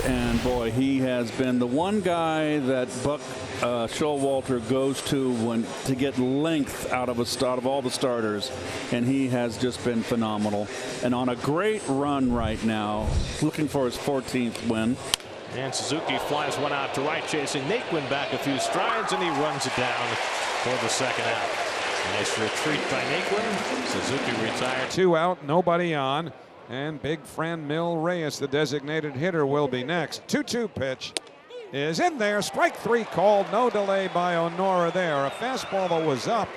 and boy, he has been the one guy that Buck Showalter goes to get length out of all the starters, and he has just been phenomenal and on a great run right now, looking for his 14th win. And Suzuki flies one out to right, chasing Naquin back a few strides, and he runs it down for the second out. Nice retreat by Naquin. Suzuki retired. 2 out, nobody on. And big friend Mil Reyes, the designated hitter, will be next. 2-2 pitch is in there. Strike 3 called. No delay by Honora there. A fastball that was up.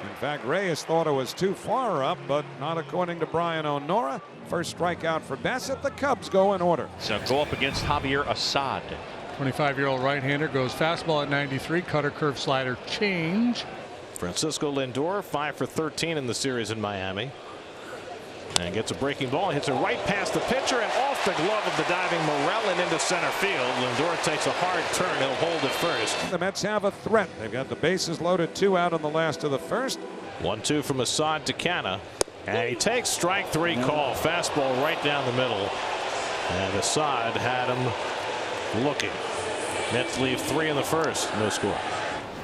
In fact, Reyes thought it was too far up, but not according to Brian Honora. First strikeout for Bassett. The Cubs go in order. So go up against Javier Assad. 25-year-old right-hander goes fastball at 93, cutter, curve, slider, change. Francisco Lindor 5 for 13 in the series in Miami. And gets a breaking ball, hits it right past the pitcher and off the glove of the diving Morel and into center field. Lindor takes a hard turn. He'll hold it first. The Mets have a threat. They've got the bases loaded, 2 out on the last of the first. 1-2 from Assad to Canna. And he takes strike 3 call. Fastball right down the middle. And Assad had him looking. Mets leave 3 in the first. No score.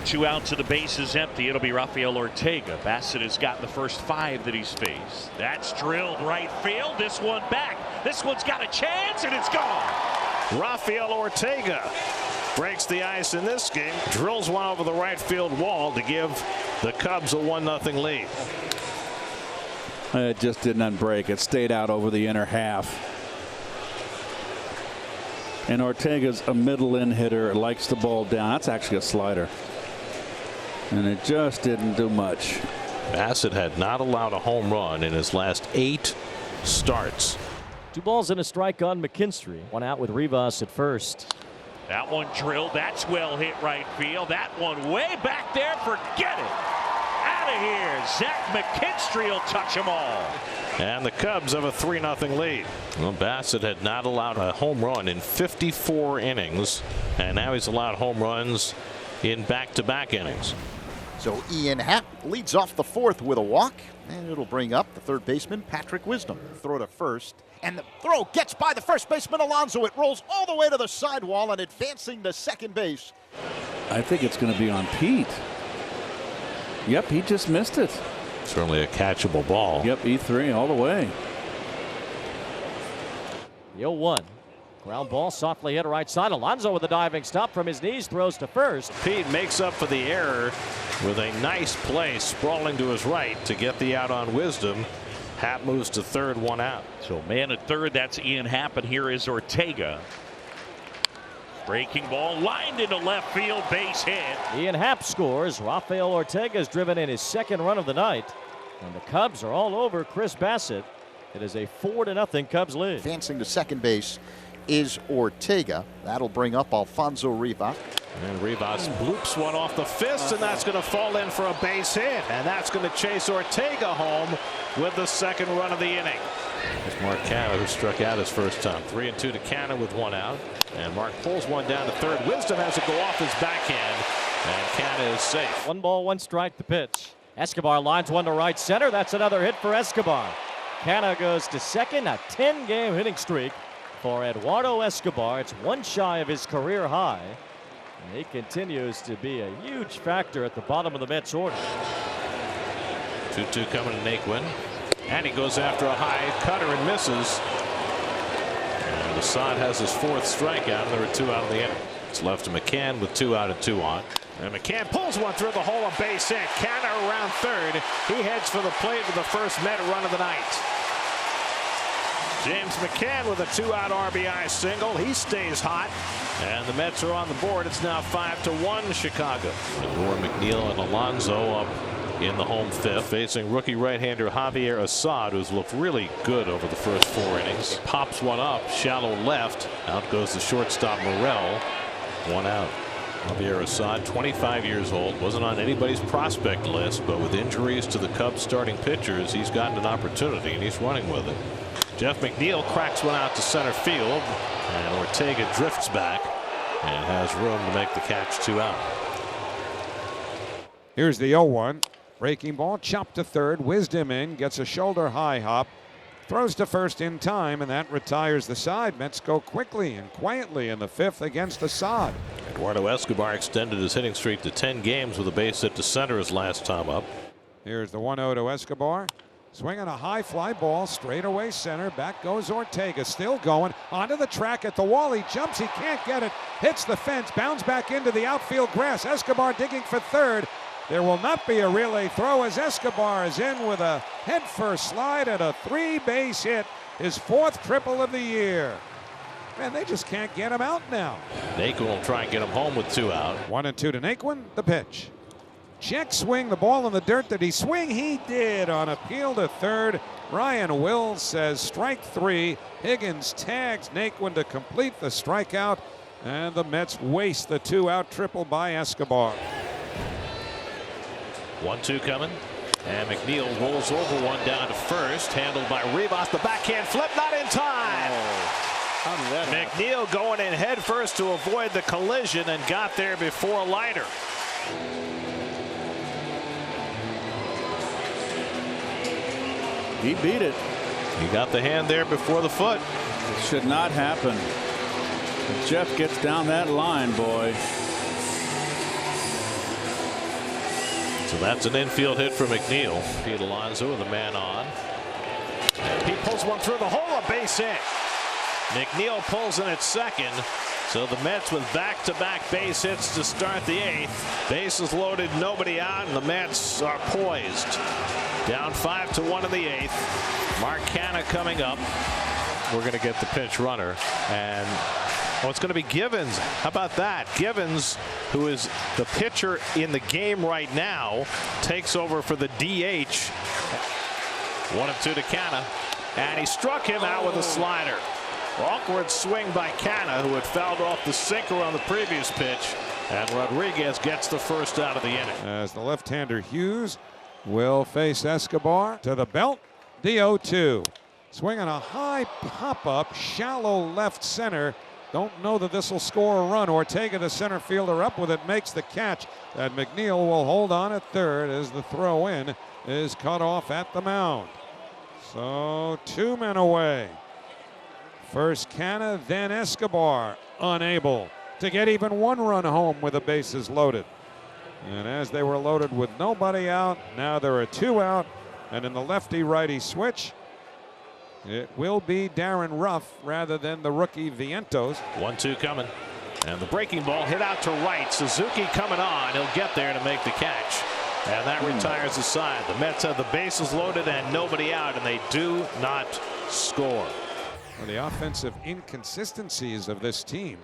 2 outs to the bases empty. It'll be Rafael Ortega. Bassett has gotten the first 5 that he's faced. That's drilled right field. This one back. This one's got a chance, and it's gone. Rafael Ortega breaks the ice in this game. Drills one over the right field wall to give the Cubs a 1-0 lead. It just did not break. It stayed out over the inner half. And Ortega's a middle-in hitter. Likes the ball down. That's actually a slider. And it just didn't do much. Bassett had not allowed a home run in his last 8 starts. 2 balls and a strike on McKinstry. 1 out with Rivas at first. That one drilled. That's well hit right field. That one way back there. Forget it. Out of here. Zach McKinstry will touch them all. And the Cubs have a 3-0 lead. Well, Bassett had not allowed a home run in 54 innings. And now he's allowed home runs in back-to-back innings. So Ian Happ leads off the 4th with a walk, and it'll bring up the third baseman, Patrick Wisdom. Throw to first, and the throw gets by the first baseman, Alonso. It rolls all the way to the sidewall and advancing to second base. I think it's going to be on Pete. Yep, he just missed it. Certainly a catchable ball. Yep, E3 all the way. The 0-1. Ground ball softly hit right side. Alonso with a diving stop from his knees, throws to first. Pete makes up for the error with a nice play sprawling to his right to get the out on Wisdom. Happ moves to third, 1 out. So man at third, that's Ian Happ, and here is Ortega. Breaking ball lined into left field, base hit. Ian Happ scores. Rafael Ortega is driven in his 2nd run of the night. And the Cubs are all over Chris Bassett. It is a 4-0 Cubs lead. Advancing to second base is Ortega. That'll bring up Alfonso Rivas. And Rivas bloops one off the fist, and that's going to fall in for a base hit. And that's going to chase Ortega home with the 2nd run of the inning. It's Mark Canna who struck out his first time. 3-2 to Canna with 1 out. And Mark pulls one down to third. Wisdom has it go off his backhand, and Canna is safe. 1 ball, 1 strike, the pitch. Escobar lines one to right center. That's another hit for Escobar. Canna goes to second. A 10-game hitting streak for Eduardo Escobar. It's 1 shy of his career high. And he continues to be a huge factor at the bottom of the Mets order. 2-2 coming to Naquin. And he goes after a high cutter and misses. And Assad has his 4th strikeout, and there are 2 out of the inning. It's left to McCann with 2 out and 2 on. And McCann pulls one through the hole, a base hit. Canna around third. He heads for the plate with the first Met run of the night. James McCann with a 2-out RBI single. He stays hot. And the Mets are on the board. It's now 5-1 Chicago. Lindor, McNeil, and Alonso up in the home 5th, facing rookie right-hander Javier Assad, who's looked really good over the first 4 innings. He pops one up, shallow left. Out goes the shortstop Morel. 1 out. Javier Assad, 25 years old, wasn't on anybody's prospect list, but with injuries to the Cubs starting pitchers, he's gotten an opportunity, and he's running with it. Jeff McNeil cracks one out to center field, and Ortega drifts back and has room to make the catch 2 out. Here's the 0-1. Breaking ball, chopped to third. Wisdom in, gets a shoulder high hop. Throws to first in time, and that retires the side. Mets go quickly and quietly in the 5th against Assad. Eduardo Escobar extended his hitting streak to 10 games with a base hit to center his last time up. Here's the 1-0 to Escobar. Swinging a high fly ball straight away center. Back goes Ortega, still going onto the track at the wall. He jumps, he can't get it, hits the fence, bounds back into the outfield grass. Escobar digging for third. There will not be a relay throw as Escobar is in with a head-first slide and a 3-base hit, his 4th triple of the year. Man, they just can't get him out now. Naquin will try and get him home with 2 out. 1-2 to Naquin, the pitch. Check swing, the ball in the dirt. Did he swing? He did on appeal to third. Ryan Wills says strike 3. Higgins tags Naquin to complete the strikeout, and the Mets waste the 2-out triple by Escobar. 1-2 coming. And McNeil rolls over one down to first. Handled by Rivas. The backhand flip, not in time. How did that happen? McNeil going in head first to avoid the collision and got there before Leiter. He beat it. He got the hand there before the foot. It should not happen. If Jeff gets down that line, boy. So that's an infield hit for McNeil. Pete Alonso with a man on. And he pulls one through the hole, a base hit. McNeil pulls in at second. So the Mets with back-to-back base hits to start the 8th. Bases loaded, nobody out, and the Mets are poised. Down 5-1 in the 8th. Mark Canha coming up. We're going to get the pinch runner. And it's going to be Givens. How about that? Givens, who is the pitcher in the game right now, takes over for the DH. 1-2 to Canha. And he struck him out with a slider. Awkward swing by Canha, who had fouled off the sinker on the previous pitch. And Rodriguez gets the first out of the inning. As the left-hander Hughes will face Escobar to the belt. The 0-2. Swinging a high pop-up, shallow left center. Don't know that this will score a run. Ortega, the center fielder, up with it, makes the catch. And McNeil will hold on at third as the throw in is cut off at the mound. So 2 men away. First Canha, then Escobar, unable to get even 1 run home with the bases loaded. And as they were loaded with nobody out, now there are 2 out. And in the lefty-righty switch, it will be Darren Ruff rather than the rookie Vientos. 1-2 coming. And the breaking ball hit out to right. Suzuki coming on. He'll get there to make the catch. And that retires the side. The Mets have the bases loaded and nobody out, and they do not score. Well, the offensive inconsistencies of this team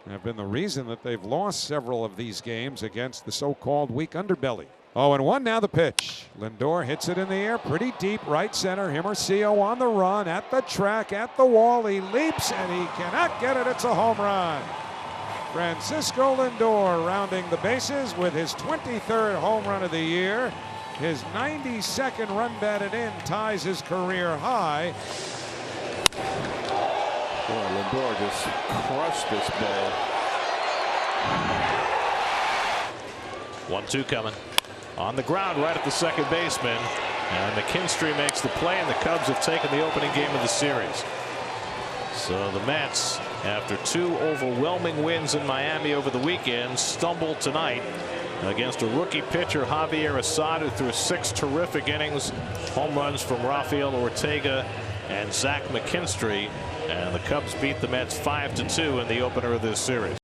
have been the reason that they've lost several of these games against the so-called weak underbelly. 0-1 now the pitch. Lindor hits it in the air pretty deep right center. Hermosillo on the run at the track, at the wall. He leaps and he cannot get it. It's a home run. Francisco Lindor rounding the bases with his 23rd home run of the year. His 92nd run batted in ties his career high. Boy, Lindor just crushed this ball. 1-2 coming. On the ground right at the second baseman. And McKinstry makes the play, and the Cubs have taken the opening game of the series. So the Mets, after 2 overwhelming wins in Miami over the weekend, stumbled tonight against a rookie pitcher, Javier Assad, who threw 6 terrific innings. Home runs from Rafael Ortega and Zach McKinstry. And the Cubs beat the Mets 5-2 in the opener of this series.